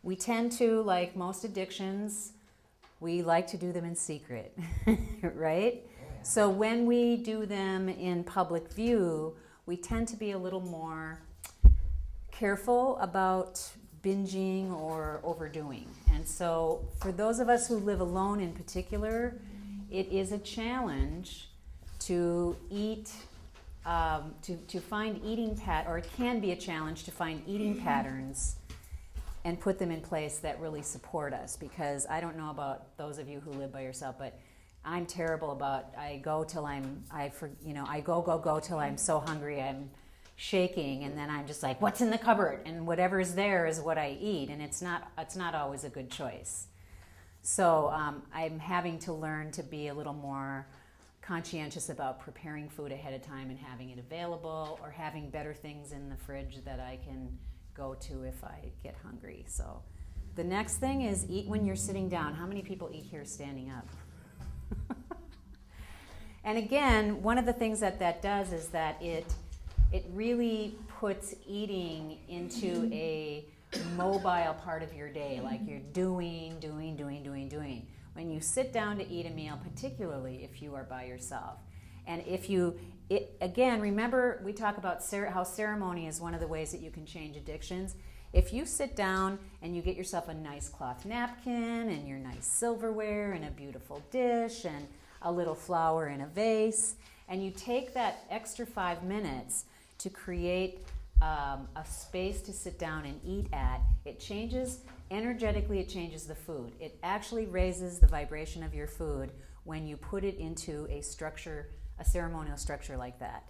We tend to, like most addictions, we like to do them in secret, right? So when we do them in public view, we tend to be a little more careful about binging or overdoing. And so for those of us who live alone in particular, it is a challenge to eat, to find eating or it can be a challenge to find eating patterns and put them in place that really support us. Because I don't know about those of you who live by yourself, but I'm terrible about, I go till I go till I'm so hungry I'm shaking, and then I'm just like, what's in the cupboard? And whatever's there is what I eat, and it's not always a good choice. So I'm having to learn to be a little more conscientious about preparing food ahead of time and having it available, or having better things in the fridge that I can go to if I get hungry. So the next thing is eat when you're sitting down. How many people eat here standing up? And again, one of the things that does is that it really puts eating into a mobile part of your day, like you're doing. When you sit down to eat a meal, particularly if you are by yourself. And again, remember we talk about how ceremony is one of the ways that you can change addictions. If you sit down and you get yourself a nice cloth napkin and your nice silverware and a beautiful dish and a little flower in a vase, and you take that extra 5 minutes to create a space to sit down and eat at, it changes, energetically it changes the food. It actually raises the vibration of your food when you put it into a structure, a ceremonial structure like that.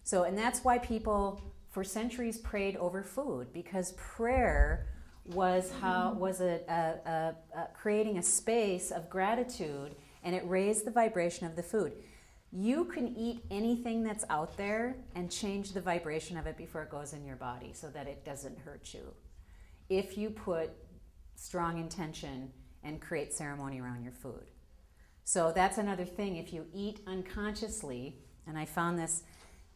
So, and that's why people for centuries prayed over food, because prayer was creating a space of gratitude, and it raised the vibration of the food. You can eat anything that's out there and change the vibration of it before it goes in your body so that it doesn't hurt you, if you put strong intention and create ceremony around your food. So that's another thing. If you eat unconsciously, and I found this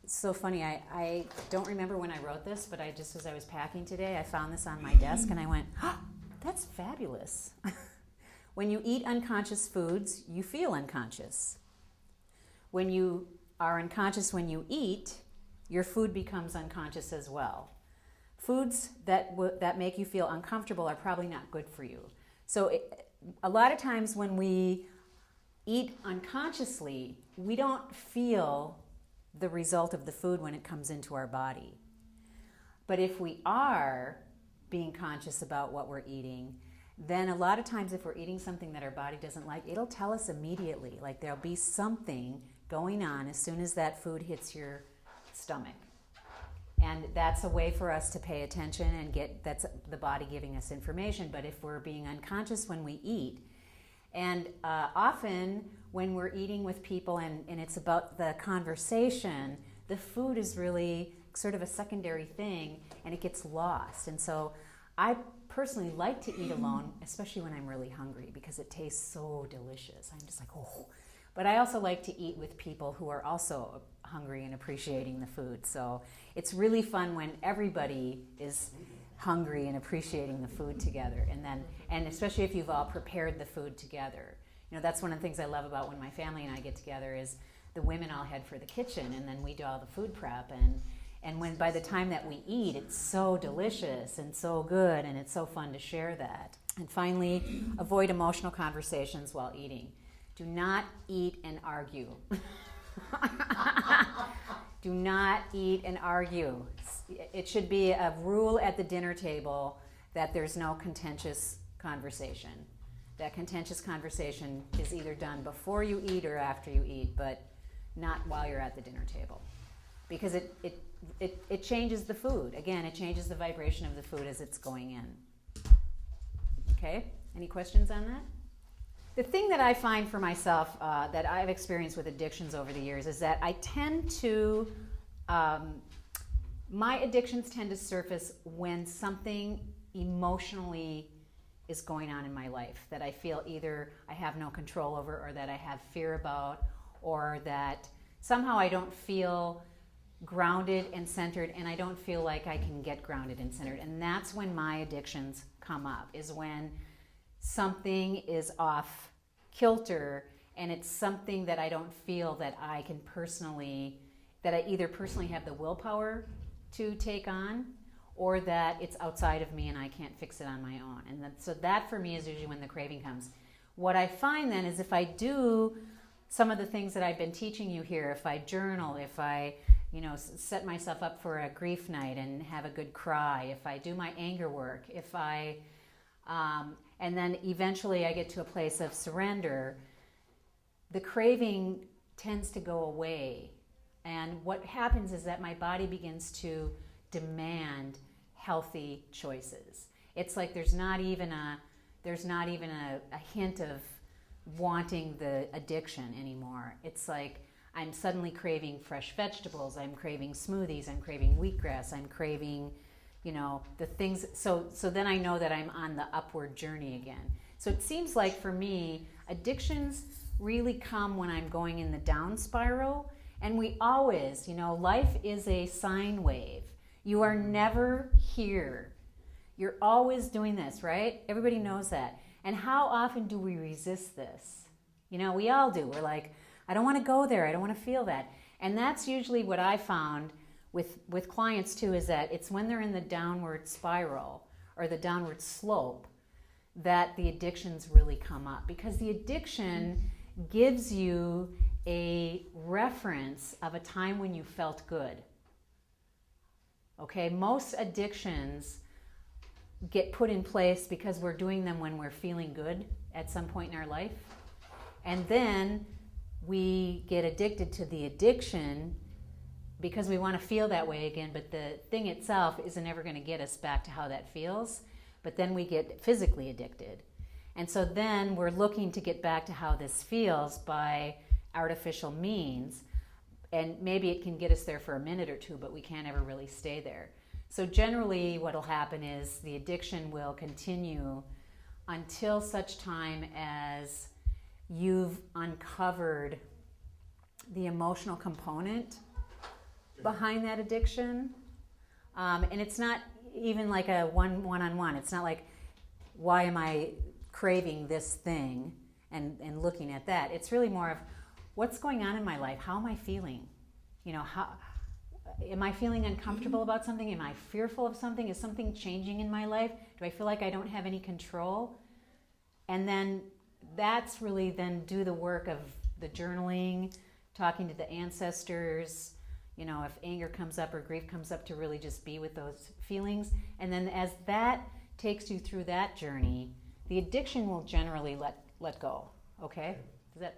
so funny, I don't remember when I wrote this, but as I was packing today, I found this on my desk and I went, oh, that's fabulous. When you eat unconscious foods, you feel unconscious. When you are unconscious when you eat, your food becomes unconscious as well. Foods that make you feel uncomfortable are probably not good for you. So a lot of times when we eat unconsciously, we don't feel the result of the food when it comes into our body. But if we are being conscious about what we're eating, then a lot of times if we're eating something that our body doesn't like, it'll tell us immediately. Like there'll be something going on as soon as that food hits your stomach. And that's a way for us to pay attention and that's the body giving us information. But if we're being unconscious when we eat, and often when we're eating with people and it's about the conversation, the food is really sort of a secondary thing and it gets lost. And so I personally like to eat alone, especially when I'm really hungry, because it tastes so delicious. I'm just like, oh. But I also like to eat with people who are also hungry and appreciating the food. So it's really fun when everybody is hungry and appreciating the food together. And especially if you've all prepared the food together. You know, that's one of the things I love about when my family and I get together is the women all head for the kitchen and then we do all the food prep. And when by the time that we eat, it's so delicious and so good, and it's so fun to share that. And finally, avoid emotional conversations while eating. Do not eat and argue. Do not eat and argue. It should be a rule at the dinner table that there's no contentious conversation. That contentious conversation is either done before you eat or after you eat, but not while you're at the dinner table. Because it changes the food. Again, it changes the vibration of the food as it's going in. Okay? Any questions on that? The thing that I find for myself that I've experienced with addictions over the years is that I tend to, my addictions tend to surface when something emotionally is going on in my life that I feel either I have no control over or that I have fear about, or that somehow I don't feel grounded and centered, and I don't feel like I can get grounded and centered. And that's when my addictions come up, is when something is off kilter and it's something that I don't feel that I can personally, that I either personally have the willpower to take on, or that it's outside of me and I can't fix it on my own. And so that for me is usually when the craving comes. What I find then is if I do some of the things that I've been teaching you here, if I journal, if I set myself up for a grief night and have a good cry, if I do my anger work, if I, and then eventually I get to a place of surrender, the craving tends to go away. And what happens is that my body begins to demand healthy choices. It's like there's not even a hint of wanting the addiction anymore. It's like I'm suddenly craving fresh vegetables, I'm craving smoothies, I'm craving wheatgrass, I'm craving, the things. So then I know that I'm on the upward journey again. So it seems like for me, addictions really come when I'm going in the down spiral. And we always, life is a sine wave. You are never here. You're always doing this, right? Everybody knows that. And how often do we resist this? We all do. We're like, I don't want to go there. I don't want to feel that. And that's usually what I found with clients too, is that it's when they're in the downward spiral or the downward slope that the addictions really come up. Because the addiction gives you a reference of a time when you felt good. Okay, most addictions get put in place because we're doing them when we're feeling good at some point in our life. And then we get addicted to the addiction because we want to feel that way again, but the thing itself isn't ever going to get us back to how that feels. But then we get physically addicted. And so then we're looking to get back to how this feels by artificial means. And maybe it can get us there for a minute or two, but we can't ever really stay there. So generally what will happen is the addiction will continue until such time as you've uncovered the emotional component behind that addiction. And it's not even like a one-on-one. It's not like, why am I craving this thing and looking at that? It's really more of, what's going on in my life? How am I feeling? How am I feeling uncomfortable about something? Am I fearful of something? Is something changing in my life? Do I feel like I don't have any control? And then that's really then do the work of the journaling, talking to the ancestors, if anger comes up or grief comes up, to really just be with those feelings. And then as that takes you through that journey, the addiction will generally let go. Okay? Does that